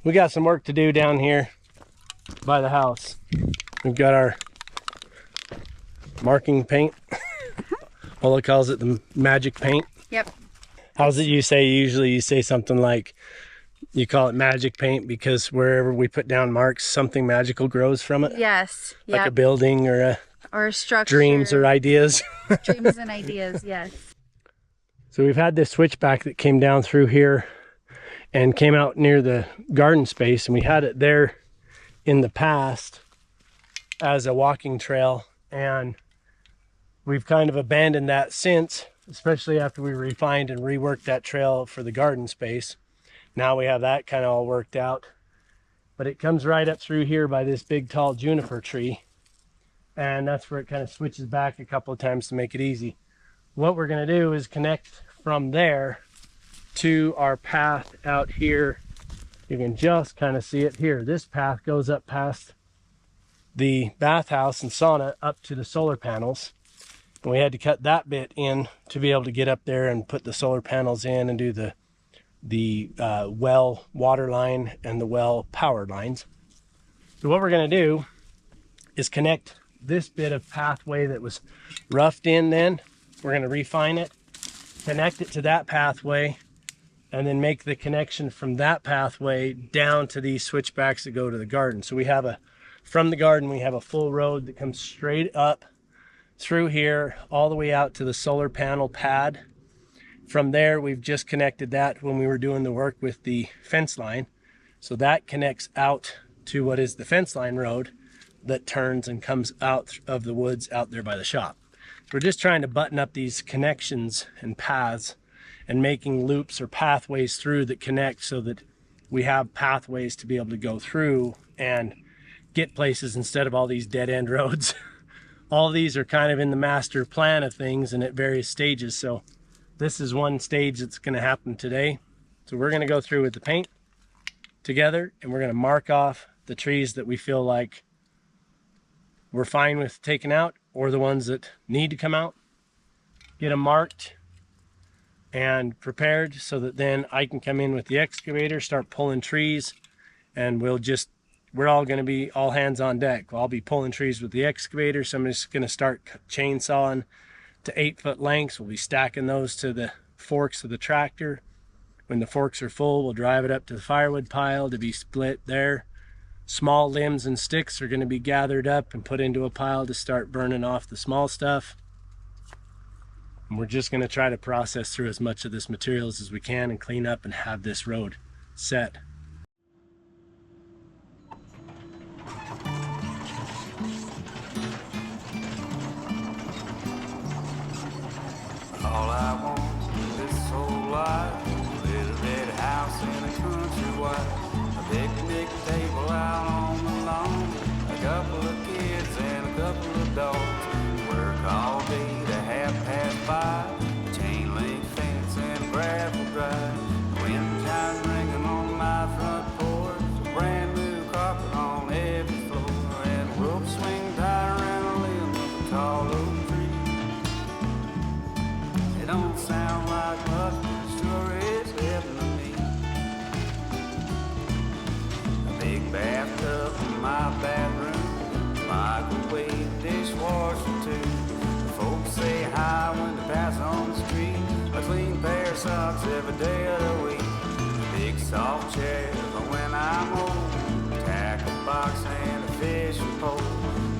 we got some work to do down here by the house. We've got our marking paint. Ola calls it the magic paint. Yep. How's it you say? Usually you say something like, you call it magic paint because wherever we put down marks, something magical grows from it. Yes. Like a building or a structure. Dreams or ideas. Dreams and ideas, yes. So we've had this switchback that came down through here and came out near the garden space, and we had it there in the past as a walking trail, and we've kind of abandoned that since, especially after we refined and reworked that trail for the garden space. Now we have that kind of all worked out, but it comes right up through here by this big tall juniper tree, and that's where it kind of switches back a couple of times to make it easy. What we're going to do is connect from there to our path out here. You can just kind of see it here. This path goes up past the bathhouse and sauna up to the solar panels. And we had to cut that bit in to be able to get up there and put the solar panels in and do the well water line and the well power lines. So what we're going to do is connect this bit of pathway that was roughed in then. We're going to refine it, connect it to that pathway, and then make the connection from that pathway down to these switchbacks that go to the garden. So we have from the garden, we have a full road that comes straight up through here, all the way out to the solar panel pad. From there, we've just connected that when we were doing the work with the fence line. So that connects out to what is the fence line road that turns and comes out of the woods out there by the shop. So we're just trying to button up these connections and paths and making loops or pathways through that connect so that we have pathways to be able to go through and get places instead of all these dead end roads. All of these are kind of in the master plan of things and at various stages. So this is one stage that's going to happen today. So we're going to go through with the paint together, and we're going to mark off the trees that we feel like we're fine with taking out, or the ones that need to come out. Get them marked and prepared so that then I can come in with the excavator, start pulling trees, and we're all going to be all hands on deck. I'll be pulling trees with the excavator, so I'm just going to start chainsawing to 8-foot lengths. We'll be stacking those to the forks of the tractor. When the forks are full, we'll drive it up to the firewood pile to be split there. Small limbs and sticks are going to be gathered up and put into a pile to start burning off the small stuff. And we're just going to try to process through as much of this materials as we can and clean up and have this road set. All I want is whole life, a little red house in a country wife, a picnic table out on the lawn, a couple of kids and a couple of dogs. Work all day to 5:30, chain link fence and gravel drive. Wind chimes ringing on my front porch, a brand new carpet on every floor, and a rope swing tied around a limb of a tall oak tree. It don't sound like much, but it sure is heaven to me. A big bathtub in my bathroom, microwave, dishwasher too. Folks say hi when they pass on the street. A clean pair of socks every day of the week. A big soft chair for when I'm old. Tackle box and a fishing pole.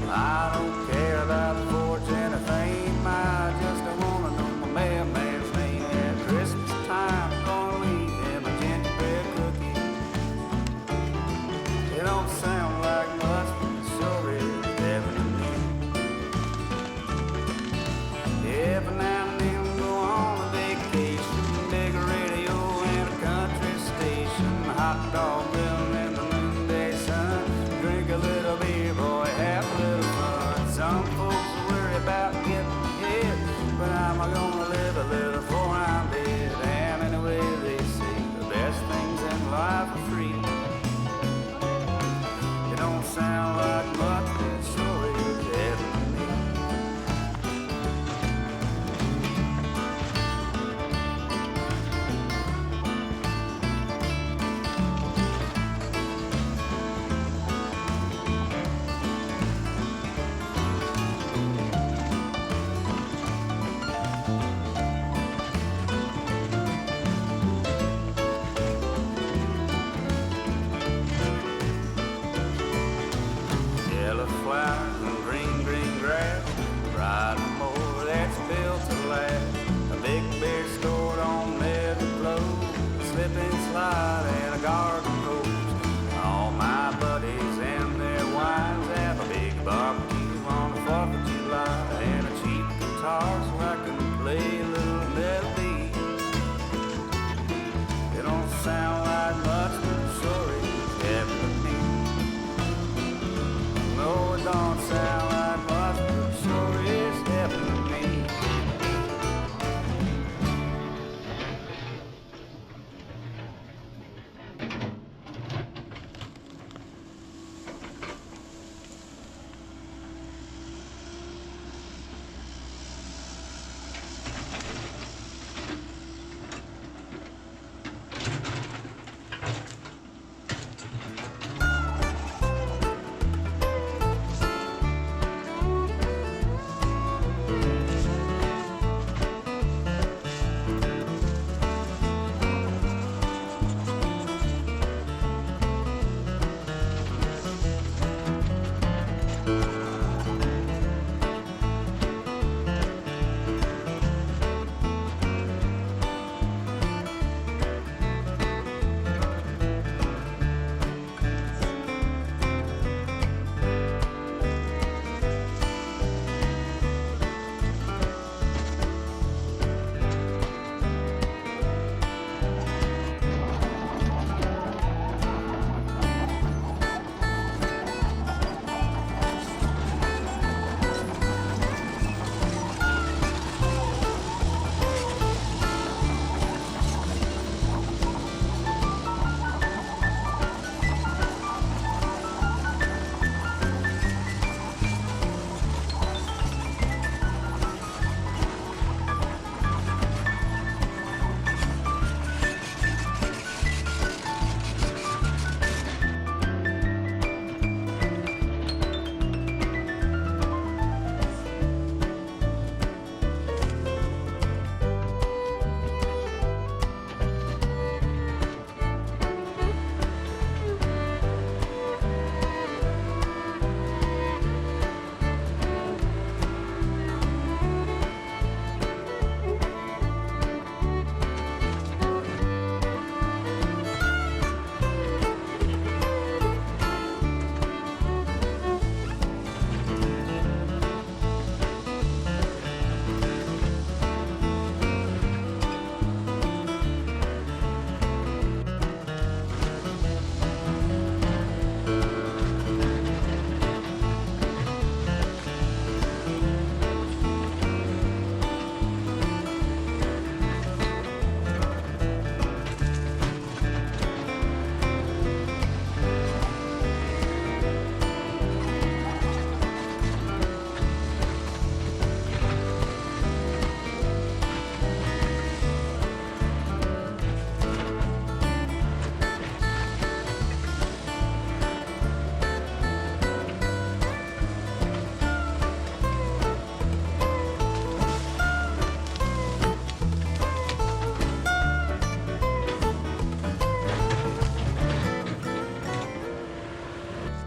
I don't care about the fortune or fame. I just don't wanna know my mailman's name. At Christmas time, I'm gonna leave him a gingerbread cookie. It don't sound like much, but it sure is heaven to me. Every now and then we go on a vacation, big radio and a country station, hot dog grill in the noonday sun, drink a little beer, boy, have a little fun. Some folks worry about getting ahead, but I'm gonna live a little before I'm dead. And anyway they say the best things in life are free. It don't sound like much, but it sure is heaven to me.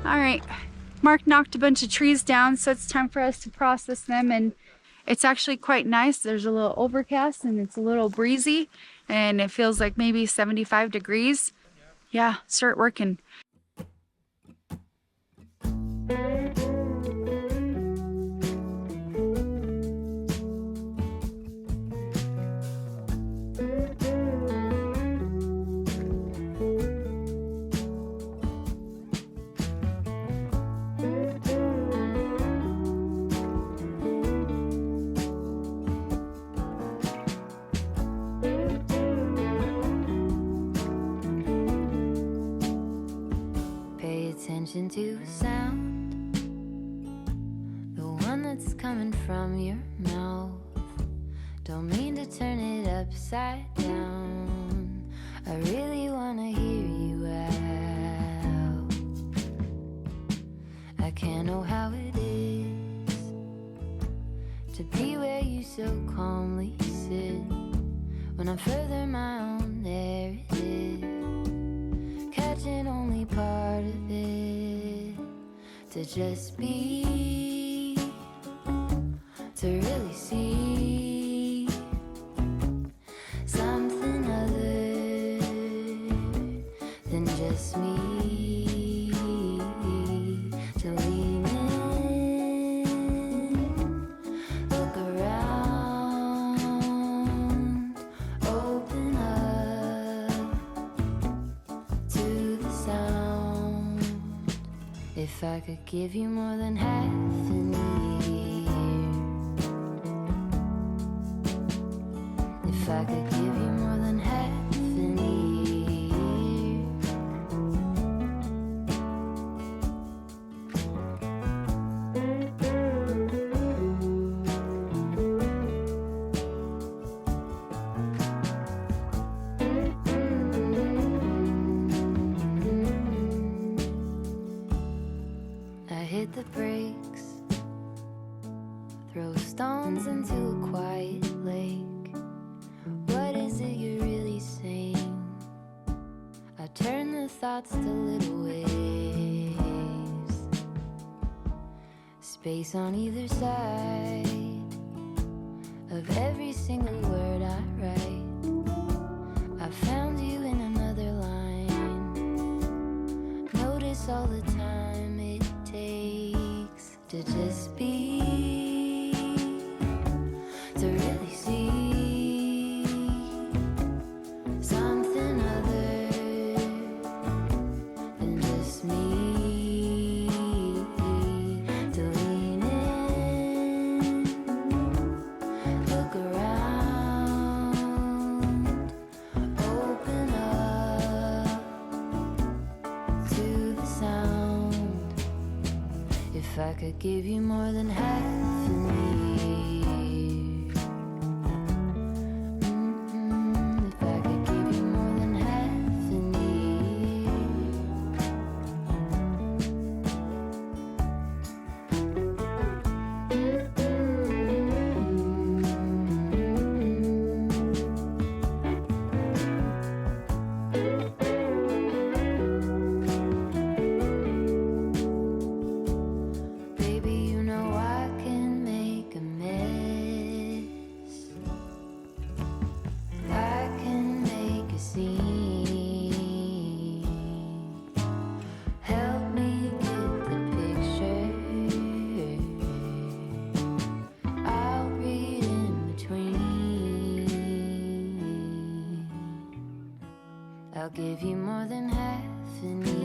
All right, Mark knocked a bunch of trees down, so it's time for us to process them, and it's actually quite nice. There's a little overcast and it's a little breezy, and it feels like maybe 75 degrees. Yeah, start working. Attention to sound, the one that's coming from your mouth. Don't mean to turn it upside down. I really wanna hear you out. I can't know how it is to be where you so calmly sit. When I'm further my own, there it is, catching only part of it. To just be, to really see something other than just me. To lean in, look around, open up to the sound. If I could give you more than half an ear, if I could give you more than half an hit the brakes, throw stones into a quiet lake. What is it you're really saying? I turn the thoughts to little waves, space on either side of every single word I write. I found you in another line. Notice all the time it takes to just be, to really see something other than just me. To lean in, look around, open up to the sound. If I could give you more than half an ear, if I could give you more than half an baby, you know I can make a mess. I can make a scene. Help me get the picture. I'll read in between. I'll give you more than half an ear.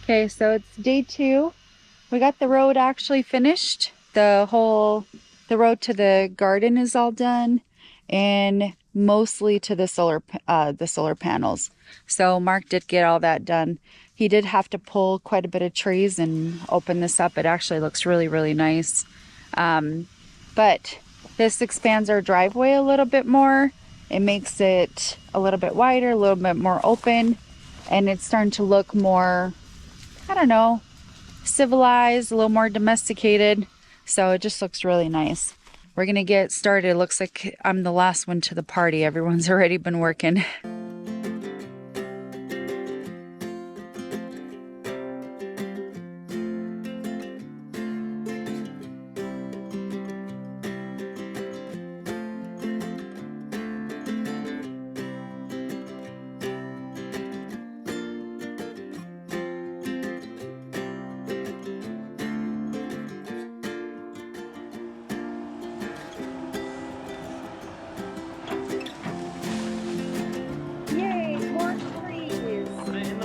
Okay, so it's day 2. We got the road actually finished. The road to the garden is all done, and mostly to the solar panels. So Mark did get all that done. He did have to pull quite a bit of trees and open this up. It actually looks really, really nice. But this expands our driveway a little bit more. It makes it a little bit wider, a little bit more open, and it's starting to look more, I don't know, civilized, a little more domesticated. So it just looks really nice. We're gonna get started. It looks like I'm the last one to the party. Everyone's already been working.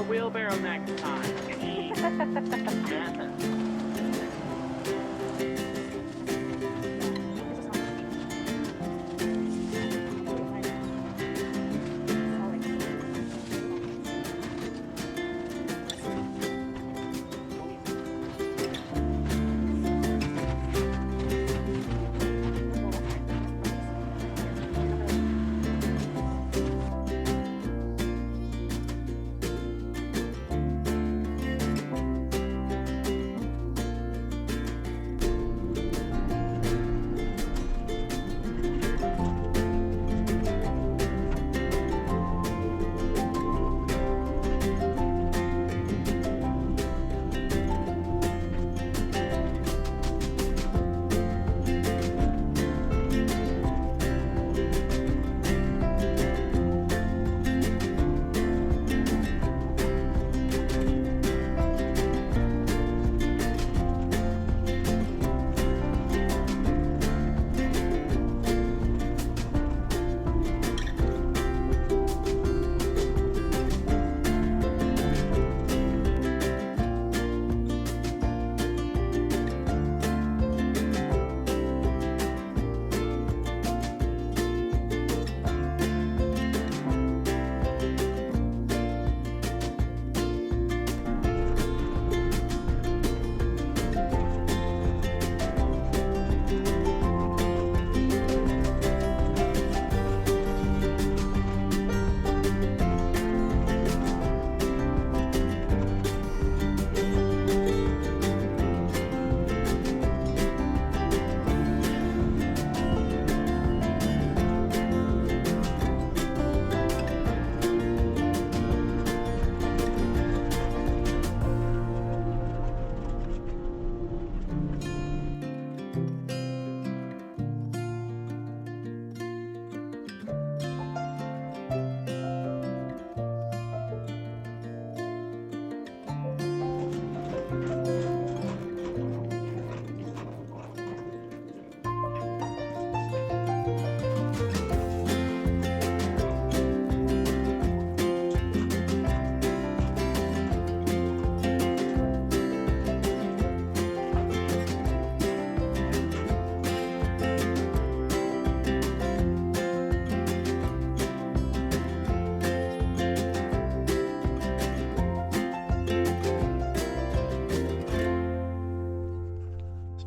Wheelbarrow next time.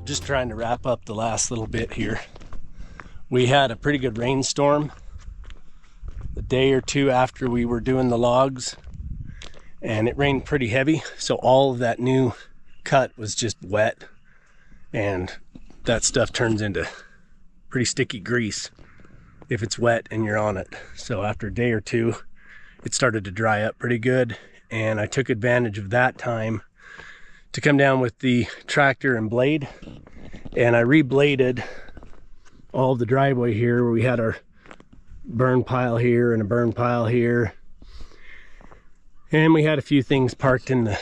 Just trying to wrap up the last little bit here. We had a pretty good rainstorm the day or two after we were doing the logs, and it rained pretty heavy, so all of that new cut was just wet, and that stuff turns into pretty sticky grease if it's wet and you're on it. So after a day or two, it started to dry up pretty good, and I took advantage of that time to come down with the tractor and blade, and I rebladed all the driveway here where we had our burn pile here and a burn pile here, and we had a few things parked in the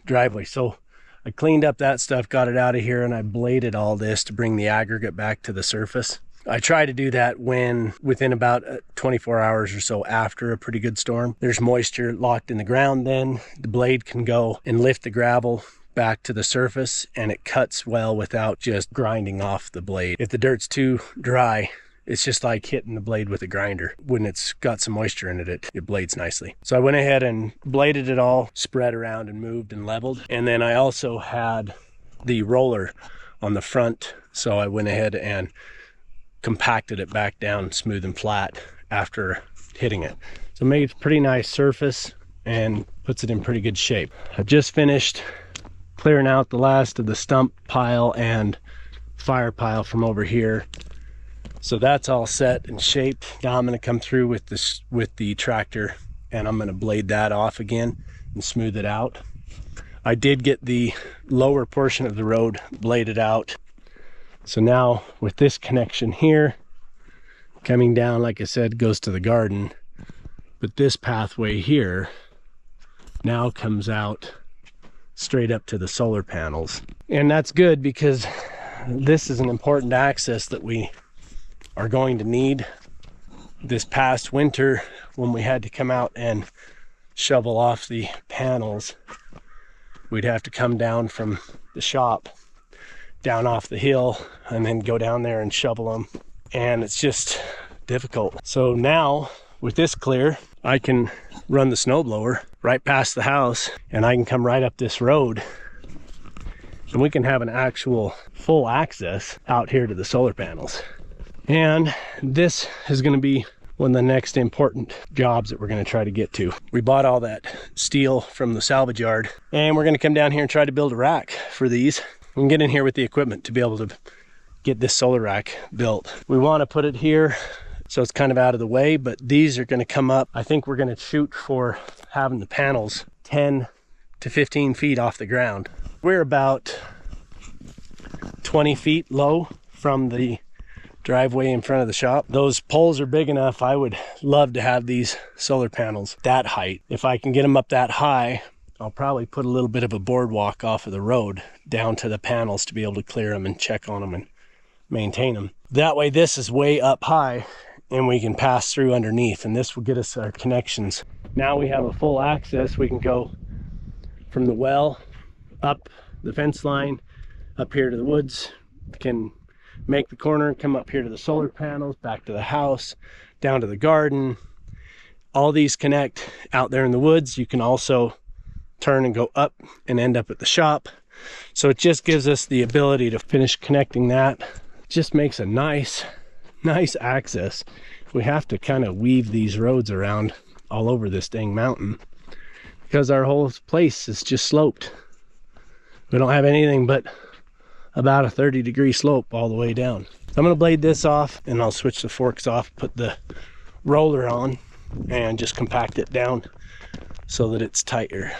driveway. So I cleaned up that stuff, got it out of here, and I bladed all this to bring the aggregate back to the surface. I try to do that when within about 24 hours or so after a pretty good storm. There's moisture locked in the ground, then the blade can go and lift the gravel back to the surface, and it cuts well without just grinding off the blade. If the dirt's too dry, it's just like hitting the blade with a grinder. When it's got some moisture in it, it blades nicely. So I went ahead and bladed it all, spread around and moved and leveled. And then I also had the roller on the front, so I went ahead and compacted it back down smooth and flat after hitting it. So it made a pretty nice surface and puts it in pretty good shape. I just finished clearing out the last of the stump pile and fire pile from over here. So that's all set and shaped. Now I'm going to come through with this with the tractor, and I'm going to blade that off again and smooth it out. I did get the lower portion of the road bladed out. So now with this connection here, coming down, like I said, goes to the garden. But this pathway here now comes out straight up to the solar panels. And that's good because this is an important access that we are going to need. This past winter, when we had to come out and shovel off the panels, we'd have to come down from the shop down off the hill and then go down there and shovel them, and it's just difficult. So now with this clear, I can run the snowblower right past the house, and I can come right up this road, and we can have an actual full access out here to the solar panels. And this is going to be one of the next important jobs that we're going to try to get to. We bought all that steel from the salvage yard, and we're going to come down here and try to build a rack for these. We can get in here with the equipment to be able to get this solar rack built. We want to put it here so it's kind of out of the way, but these are going to come up. I think we're going to shoot for having the panels 10 to 15 feet off the ground. We're about 20 feet low from the driveway in front of the shop. Those poles are big enough. I would love to have these solar panels that height. If I can get them up that high, I'll probably put a little bit of a boardwalk off of the road down to the panels to be able to clear them and check on them and maintain them. That way this is way up high and we can pass through underneath, and this will get us our connections. Now we have a full access. We can go from the well up the fence line up here to the woods, can make the corner and come up here to the solar panels, back to the house, down to the garden. All these connect out there in the woods. You can also turn and go up and end up at the shop. So it just gives us the ability to finish connecting that. It just makes a nice access. We have to kind of weave these roads around all over this dang mountain because our whole place is just sloped. We don't have anything but about a 30-degree slope all the way down. So I'm going to blade this off, and I'll switch the forks off, put the roller on, and just compact it down so that it's tighter.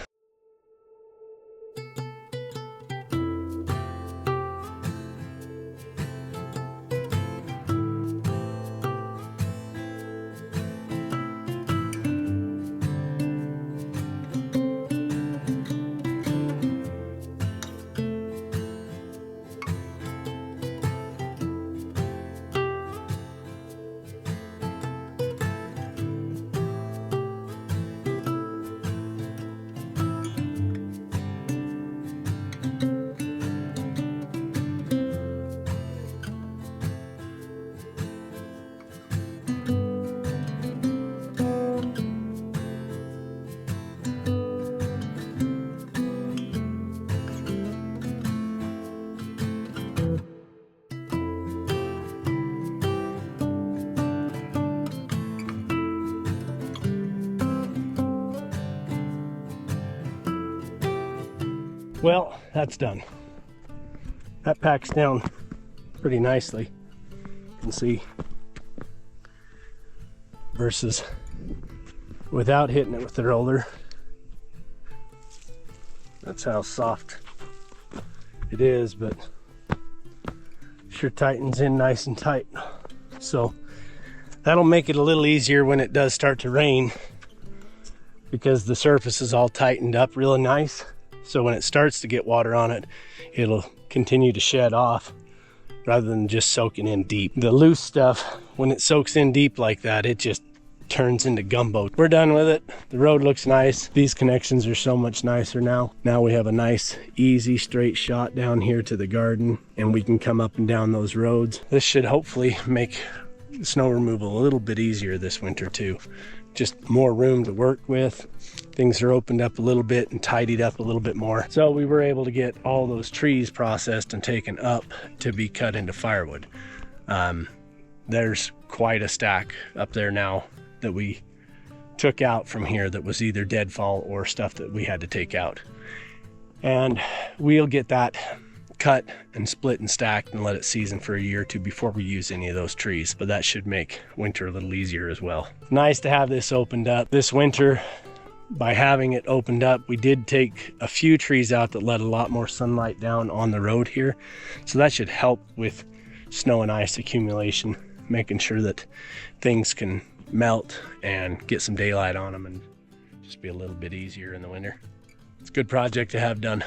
Well, that's done. That packs down pretty nicely. You can see, versus without hitting it with the roller. That's how soft it is, but sure tightens in nice and tight. So that'll make it a little easier when it does start to rain, because the surface is all tightened up really nice. So when it starts to get water on it, it'll continue to shed off rather than just soaking in deep. The loose stuff, when it soaks in deep like that, it just turns into gumbo. We're done with it. The road looks nice. These connections are so much nicer now. Now we have a nice, easy, straight shot down here to the garden, and we can come up and down those roads. This should hopefully make snow removal a little bit easier this winter too. Just more room to work with. Things are opened up a little bit and tidied up a little bit more. So we were able to get all those trees processed and taken up to be cut into firewood. There's quite a stack up there now that we took out from here that was either deadfall or stuff that we had to take out. And we'll get that cut and split and stacked and let it season for a year or two before we use any of those trees. But that should make winter a little easier as well. Nice to have this opened up. This winter, by having it opened up, we did take a few trees out that let a lot more sunlight down on the road here. So that should help with snow and ice accumulation, making sure that things can melt and get some daylight on them and just be a little bit easier in the winter. It's a good project to have done.